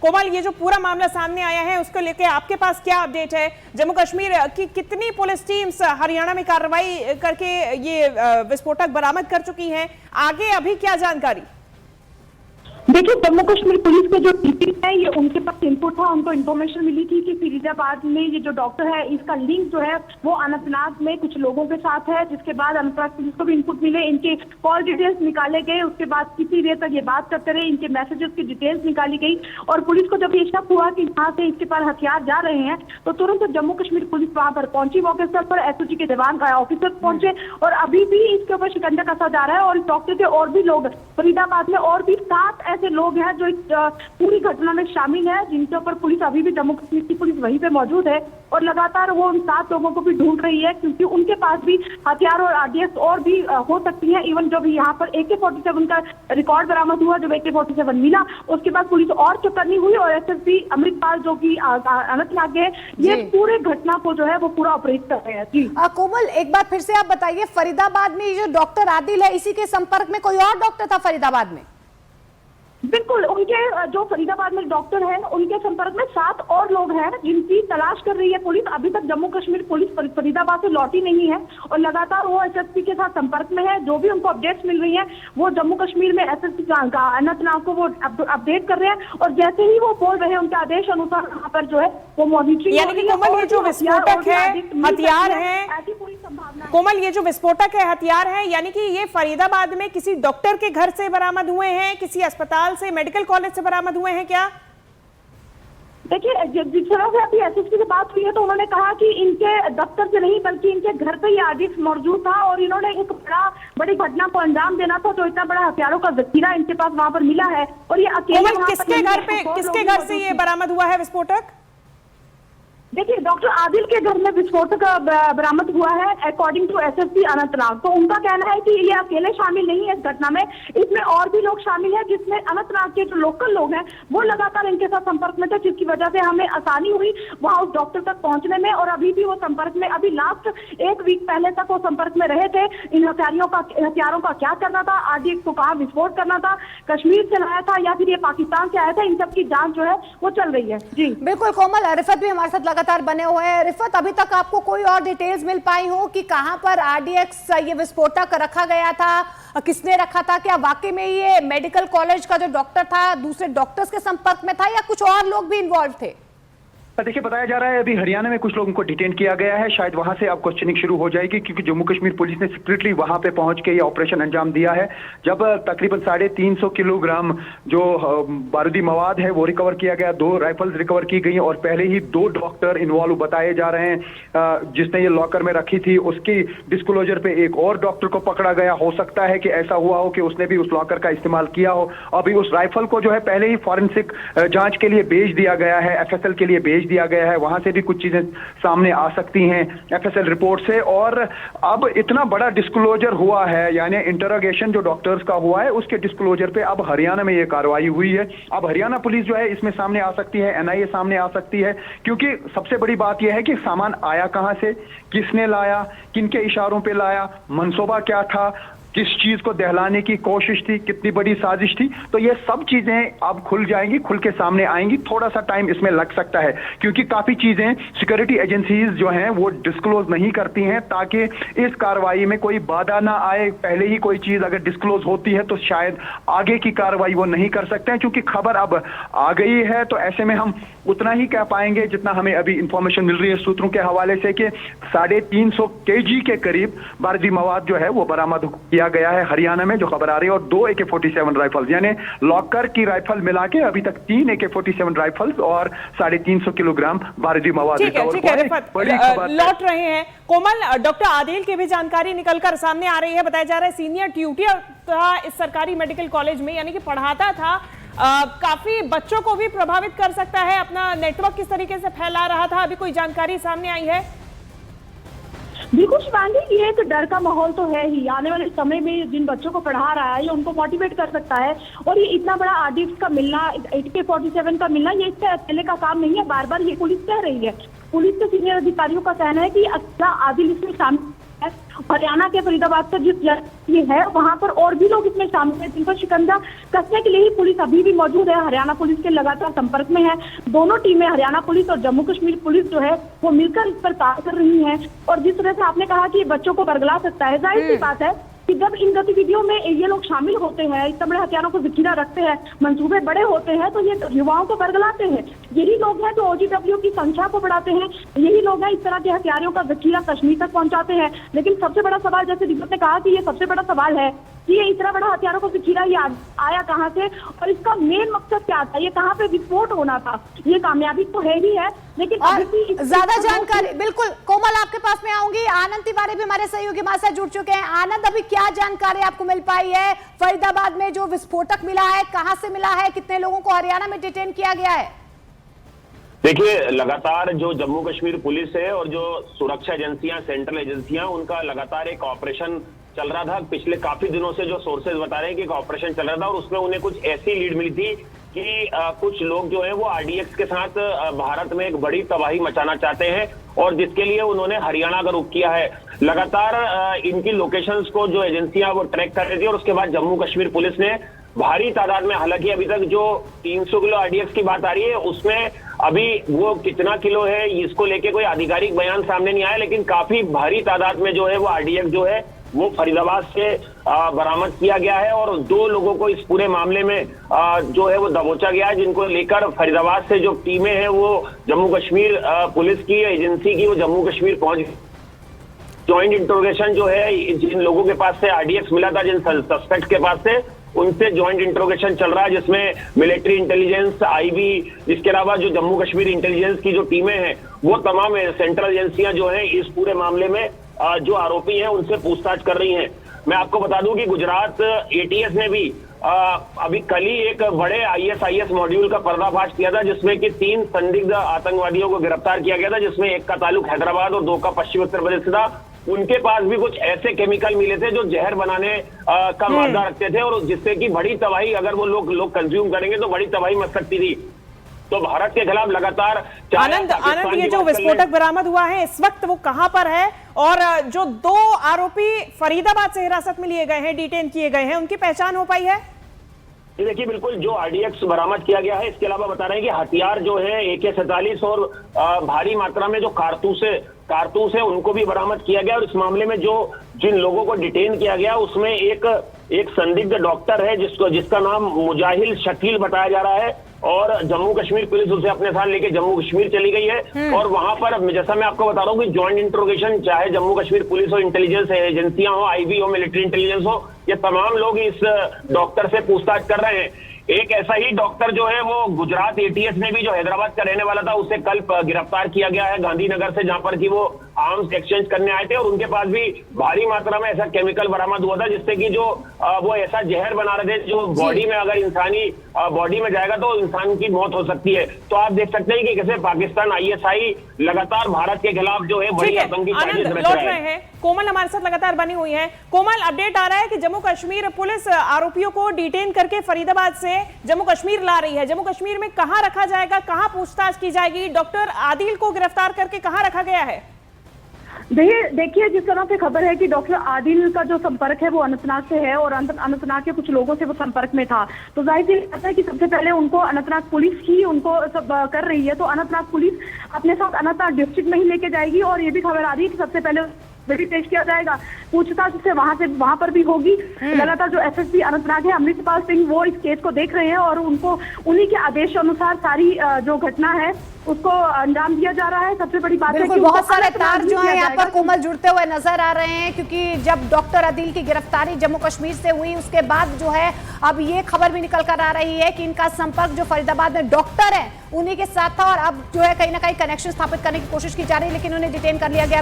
कोमल, ये जो पूरा मामला सामने आया है उसको लेके आपके पास क्या अपडेट है? जम्मू कश्मीर की कितनी पुलिस टीम्स हरियाणा में कार्रवाई करके ये विस्फोटक बरामद कर चुकी हैं? आगे अभी क्या जानकारी? देखिए, जम्मू कश्मीर पुलिस के जो डीपी है, ये उनके पास इनपुट था, उनको इन्फॉर्मेशन मिली थी कि फरीदाबाद में ये जो डॉक्टर है इसका लिंक जो है वो अनंतनाग में कुछ लोगों के साथ है, जिसके बाद अनंतनाग पुलिस को भी इनपुट मिले, इनके कॉल डिटेल्स निकाले गए, उसके बाद किसी देर तक ये बात करते रहे, इनके मैसेजेस की डिटेल्स निकाली गई और पुलिस को जब ये शक हुआ कि यहाँ से इसके पास हथियार जा रहे हैं तो तुरंत जम्मू कश्मीर पुलिस वहां पर पहुंची, मौके स्थल पर एसओजी के जवान ऑफिसर पहुंचे और अभी भी इसके ऊपर शिकंजा कसा जा रहा है और इस डॉक्टर के और भी लोग फरीदाबाद में और भी 7 ऐसे लोग हैं जो इस पूरी घटना में शामिल है, जिनके ऊपर पुलिस अभी भी जम्मू कश्मीर की पुलिस वहीं पे मौजूद है और लगातार वो उन 7 लोगों को भी ढूंढ रही है, क्योंकि उनके पास भी हथियार और आरडीएक्स और भी हो सकती है। इवन जब यहाँ पर AK-47 का रिकॉर्ड बरामद हुआ, जब AK-47 मिला उसके बाद पुलिस और चौकन्नी हुई और एसएसपी अमृतपाल जो की अनंतनाग है, ये पूरे घटना को जो है वो पूरा ऑपरेट कर रहे हैं। जी कोमल, एक बार फिर से आप बताइए, फरीदाबाद में जो डॉक्टर आदिल है, इसी के संपर्क में कोई और डॉक्टर था फरीदाबाद में? बिल्कुल, उनके जो फरीदाबाद में डॉक्टर हैं उनके संपर्क में 7 और लोग हैं जिनकी तलाश कर रही है पुलिस। अभी तक जम्मू कश्मीर पुलिस फरीदाबाद से लौटी नहीं है और लगातार वो एसएसपी के साथ संपर्क में है। जो भी उनको अपडेट्स मिल रही है वो जम्मू कश्मीर में एसएसपी अनंतनाग को वो अपडेट कर रहे हैं और जैसे ही वो बोल रहे हैं उनके आदेश अनुसार वहाँ पर जो है वो मॉनिटरिंग। यानी कि कोमल, ये जो विस्फोटक है, हथियार है, ऐसी पूरी संभावना। कोमल, ये जो विस्फोटक है, हथियार है, यानी कि ये फरीदाबाद में किसी डॉक्टर के घर से बरामद हुए हैं, किसी अस्पताल से, मेडिकल कॉलेज से बरामद हुए हैं क्या? देखिए, जिस तरह से अभी एसएसपी से बात हुई है तो उन्होंने कहा कि इनके दफ्तर से नहीं बल्कि इनके घर पे ही आरडीएक्स मौजूद था और इन्होंने एक बड़ी घटना को अंजाम देना था, तो इतना बड़ा हथियारों का जखीरा इनके पास वहां पर मिला है और ये अकेले किसके घर से ये बरामद हुआ है विस्फोटक? देखिए, डॉक्टर आदिल के घर में विस्फोटक बरामद हुआ है अकॉर्डिंग टू एसएसपी अनंतनाग। तो उनका कहना है कि ये अकेले शामिल नहीं है इस घटना में, इसमें और भी लोग शामिल हैं, जिसमें अनंतनाग के जो लोकल लोग हैं वो लगातार इनके साथ संपर्क में थे, जिसकी वजह से हमें आसानी हुई वहां उस डॉक्टर तक पहुंचने में और अभी भी वो संपर्क में, अभी लास्ट 1 वीक पहले तक वो संपर्क में रहे थे। इन हथियारों का क्या करना था, आरडीएक्स को कहाँ विस्फोट करना था, कश्मीर से लाया था या फिर ये पाकिस्तान से आया था, इन सब की जांच जो है वो चल रही है। जी बिल्कुल कोमल, रिफत भी हमारे साथ लगातार बने हुए हैं। रिफत, अभी तक आपको कोई और डिटेल्स मिल पाई हो कि कहां पर आरडीएक्स ये विस्फोटक रखा गया था, किसने रखा था? क्या वाकई में ये मेडिकल कॉलेज का जो डॉक्टर था दूसरे डॉक्टर्स के संपर्क में था या कुछ और लोग भी इन्वॉल्व थे? देखिए, बताया जा रहा है अभी हरियाणा में कुछ लोगों को डिटेन किया गया है, शायद वहां से अब क्वेश्चनिंग शुरू हो जाएगी, क्योंकि जम्मू कश्मीर पुलिस ने सीक्रेटली वहां पे पहुंच के ये ऑपरेशन अंजाम दिया है। जब तकरीबन 350 किलोग्राम जो बारूदी मवाद है वो रिकवर किया गया, 2 राइफल्स रिकवर की गई और पहले ही 2 डॉक्टर इन्वॉल्व बताए जा रहे हैं जिसने ये लॉकर में रखी थी। उसकी डिस्क्लोजर पे एक और डॉक्टर को पकड़ा गया। हो सकता है कि ऐसा हुआ हो कि उसने भी उस लॉकर का इस्तेमाल किया हो। अभी उस राइफल को जो है पहले ही फॉरेंसिक जांच के लिए भेज दिया गया है, FSL के लिए भेज दिया गया है, वहां से भी कुछ चीजें सामने आ सकती हैं FSL रिपोर्ट से। और अब इतना बड़ा डिस्क्लोजर हुआ है, यानी इंटरोगेशन जो डॉक्टर्स का हुआ है उसके डिस्क्लोजर पे अब हरियाणा में ये कार्रवाई हुई है। अब हरियाणा पुलिस जो है इसमें सामने आ सकती है, NIA सामने आ सकती है, क्योंकि सबसे बड़ी बात यह है कि सामान आया कहां से, किसने लाया, किनके इशारों पे लाया, मंसूबा क्या था, किस चीज को दहलाने की कोशिश थी, कितनी बड़ी साजिश थी। तो ये सब चीजें अब खुल जाएंगी, खुल के सामने आएंगी। थोड़ा सा टाइम इसमें लग सकता है क्योंकि काफी चीजें सिक्योरिटी एजेंसीज जो हैं वो डिस्क्लोज नहीं करती हैं, ताकि इस कार्रवाई में कोई बाधा ना आए। पहले ही कोई चीज अगर डिस्क्लोज होती है तो शायद आगे की कार्रवाई वो नहीं कर सकते हैं, क्योंकि खबर अब आ गई है। तो ऐसे में हम उतना ही कह पाएंगे जितना हमें अभी इंफॉर्मेशन मिल रही है सूत्रों के हवाले से कि 350 kg के करीब बारूदी मवाद जो है वो बरामद किया गया है हरियाणा में, जो खबर आ रही है। और 2 AK-47 राइफल्स, यानी लॉकर की राइफल मिला के अभी तक 3 AK-47 राइफल्स और 350 किलोग्राम बारूदी मवाद। ठीक है रिफत, लौट रहे हैं कोमल। डॉक्टर आदिल की भी जानकारी निकलकर सामने आ रही है। बताया जा रहा है सीनियर ट्यूटर था इस सरकारी मेडिकल कॉलेज में, यानी कि पढ़ाता था, काफी बच्चों को भी प्रभावित कर सकता है, अपना नेटवर्क किस तरीके से फैला रहा था, अभी कोई जानकारी सामने आई है? बिल्कुल शिवांगी, ये एक डर का माहौल तो है ही। आने वाले समय में जिन बच्चों को पढ़ा रहा है ये उनको मोटिवेट कर सकता है और ये इतना बड़ा आरडीएक्स का मिलना, AK-47 का मिलना, ये इससे अकेले का काम नहीं है। बार बार ये पुलिस कह रही है, पुलिस के सीनियर अधिकारियों का कहना है कि अकेला आदिल इसमें शामिल हरियाणा के फरीदाबाद से जिस ये है वहां पर और भी लोग इसमें शामिल हैं, जिन पर शिकंजा कसने के लिए ही पुलिस अभी भी मौजूद है। हरियाणा पुलिस के लगातार संपर्क में है। दोनों टीमें हरियाणा पुलिस और जम्मू कश्मीर पुलिस जो है वो मिलकर इस पर कार्य कर रही है। और जिस तरह से आपने कहा कि बच्चों को बरगला सकता है, जाहिर सी बात है कि जब इन गतिविधियों में ये लोग शामिल होते हैं, इतने बड़े हथियारों को जखीरा रखते हैं, मंसूबे बड़े होते हैं, तो ये युवाओं को बरगलाते हैं। यही लोग हैं जो OGW की संख्या को बढ़ाते हैं, यही लोग हैं इस तरह के हथियारों का जखीरा कश्मीर तक पहुंचाते हैं। लेकिन सबसे बड़ा सवाल, जैसे दिग्गज ने कहा कि ये सबसे बड़ा सवाल है कि ये इतना बड़ा हथियारों को जखीरा ये आया कहाँ से और इसका मेन मकसद क्या था, ये कहाँ पे विस्फोट होना था। ये कामयाबी तो है ही है, लेकिन और ज्यादा जानकारी बिल्कुल कोमल आपके पास में आऊंगी। आनंद तिवारी भी हमारे सहयोगी हमारे साथ जुड़ चुके हैं। आनंद, अभी क्या जानकारी आपको मिल पाई है? फरीदाबाद में जो विस्फोटक मिला है कहां से मिला है, कितने लोगों को हरियाणा में डिटेन किया गया है? देखिए, लगातार जो जम्मू कश्मीर पुलिस है और जो सुरक्षा एजेंसियां, सेंट्रल एजेंसियां, उनका लगातार एक ऑपरेशन चल रहा था। पिछले काफी दिनों से जो सोर्सेज बता रहे हैं कि एक ऑपरेशन चल रहा था और उसमें उन्हें कुछ ऐसी लीड मिली थी कि कुछ लोग जो है वो RDX के साथ भारत में एक बड़ी तबाही मचाना चाहते हैं और जिसके लिए उन्होंने हरियाणा का रुख किया है। लगातार इनकी लोकेशंस को जो एजेंसियां वो ट्रैक कर रही थी और उसके बाद जम्मू कश्मीर पुलिस ने भारी तादाद में, हालांकि अभी तक जो 300 किलो RDX की बात आ रही है उसमें अभी वो कितना किलो है इसको लेके कोई आधिकारिक बयान सामने नहीं आया, लेकिन काफी भारी तादाद में जो है वो RDX जो है वो फरीदाबाद से बरामद किया गया है और 2 लोगों को इस पूरे मामले में जो है वो दबोचा गया है, जिनको लेकर फरीदाबाद से जो टीमें हैं वो जम्मू कश्मीर पुलिस की एजेंसी की वो जम्मू कश्मीर पहुंच। ज्वाइंट इंट्रोगेशन जो है, जिन लोगों के पास से RDX मिला था, जिन सस्पेक्ट के पास से, उनसे ज्वाइंट इंट्रोगेशन चल रहा है, जिसमें मिलिट्री इंटेलिजेंस, IB, इसके अलावा जो जम्मू कश्मीर इंटेलिजेंस की जो टीमें हैं वो तमाम सेंट्रल एजेंसियां जो है इस पूरे मामले में जो आरोपी हैं उनसे पूछताछ कर रही हैं। मैं आपको बता दूं कि गुजरात ATS ने भी अभी कल ही एक बड़े ISIS मॉड्यूल का पर्दाफाश किया था, जिसमें कि 3 संदिग्ध आतंकवादियों को गिरफ्तार किया गया था, जिसमें एक का ताल्लुक हैदराबाद और 2 का पश्चिमी उत्तर प्रदेश से था। उनके पास भी कुछ ऐसे केमिकल मिले थे जो जहर बनाने का मादा रखते थे और जिससे कि बड़ी तबाही, अगर वो लोग कंज्यूम करेंगे तो बड़ी तबाही मच सकती थी। तो भारत के खिलाफ लगातार आनंद, ये जो विस्फोटक बरामद हुआ है इस वक्त वो कहां पर है और जो 2 आरोपी फरीदाबाद से हिरासत में लिए गए हैं, डिटेन किए गए हैं, उनकी पहचान हो पाई है? देखिए, बिल्कुल जो RDX बरामद किया गया है, इसके अलावा बता रहे हैं कि हथियार जो है AK-47 और भारी मात्रा में जो कारतूस है उनको भी बरामद किया गया। और इस मामले में जिन लोगों को डिटेन किया गया उसमें एक संदिग्ध डॉक्टर है जिसका नाम मुजाहिल शकील बताया जा रहा है और जम्मू कश्मीर पुलिस उसे अपने साथ लेके जम्मू कश्मीर चली गई है। और वहां पर जैसा मैं आपको बता रहा हूँ कि ज्वाइंट इंट्रोगेशन, चाहे जम्मू कश्मीर पुलिस हो, इंटेलिजेंस एजेंसियां हो, IB हो, मिलिट्री इंटेलिजेंस हो, ये तमाम लोग इस डॉक्टर से पूछताछ कर रहे हैं। एक ऐसा ही डॉक्टर जो है वो गुजरात ATS ने भी, जो हैदराबाद का रहने वाला था, उसे कल गिरफ्तार किया गया है गांधीनगर से, जहां पर कि वो आर्म्स एक्सचेंज करने आए थे और उनके पास भी भारी मात्रा में ऐसा केमिकल बरामद हुआ था जिससे कि जो वो ऐसा जहर बना रहे थे जो बॉडी में, अगर इंसानी बॉडी में जाएगा तो इंसान की मौत हो सकती है। तो आप देख सकते हैं कि कैसे पाकिस्तान ISI लगातार भारत के खिलाफ जो है बड़ी आतंकी साजिश रच रहा है। कोमल हमारे साथ लगातार बनी हुई है। कोमल, अपडेट आ रहा है कि जम्मू कश्मीर पुलिस आरोपियों को डिटेन करके फरीदाबाद से जम्मू कश्मीर ला रही है। जम्मू कश्मीर में कहां रखा जाएगा, कहां पूछताछ की जाएगी? डॉक्टर आदिल को गिरफ्तार करके कहां रखा गया है? देखिए, जिस तरह से खबर है कि डॉक्टर आदिल का जो संपर्क है वो अनंतनाग से है और अनंतनाग के कुछ लोगों से वो संपर्क में था, तो जाहिर सी बात है कि सबसे पहले उनको अनंतनाग पुलिस ही उनको सब कर रही है। तो अनंतनाग पुलिस अपने साथ अनंतनाग डिस्ट्रिक्ट में ही लेके जाएगी और ये भी खबर आ रही है कि सबसे पहले भी पेश किया जाएगा, पूछताछ से वहां पर भी होगी। लगातार जो SSP अनंतनाग है, अमृतपाल सिंह, वो इस केस को देख रहे हैं और उनको उन्हीं के आदेश अनुसार सारी जो घटना है उसको अंजाम दिया जा रहा है। सबसे बड़ी बात है कि बहुत सारे तार जो है यहाँ पर कोमल जुड़ते हुए नजर आ रहे हैं, क्योंकि जब डॉक्टर आदिल की गिरफ्तारी जम्मू कश्मीर से हुई उसके बाद जो है अब ये खबर भी निकल कर आ रही है कि इनका संपर्क जो फरीदाबाद में डॉक्टर है उन्हीं के साथ था और अब जो है कहीं ना कहीं कनेक्शन स्थापित करने की कोशिश की जा रही है, लेकिन उन्हें डिटेन कर लिया गया।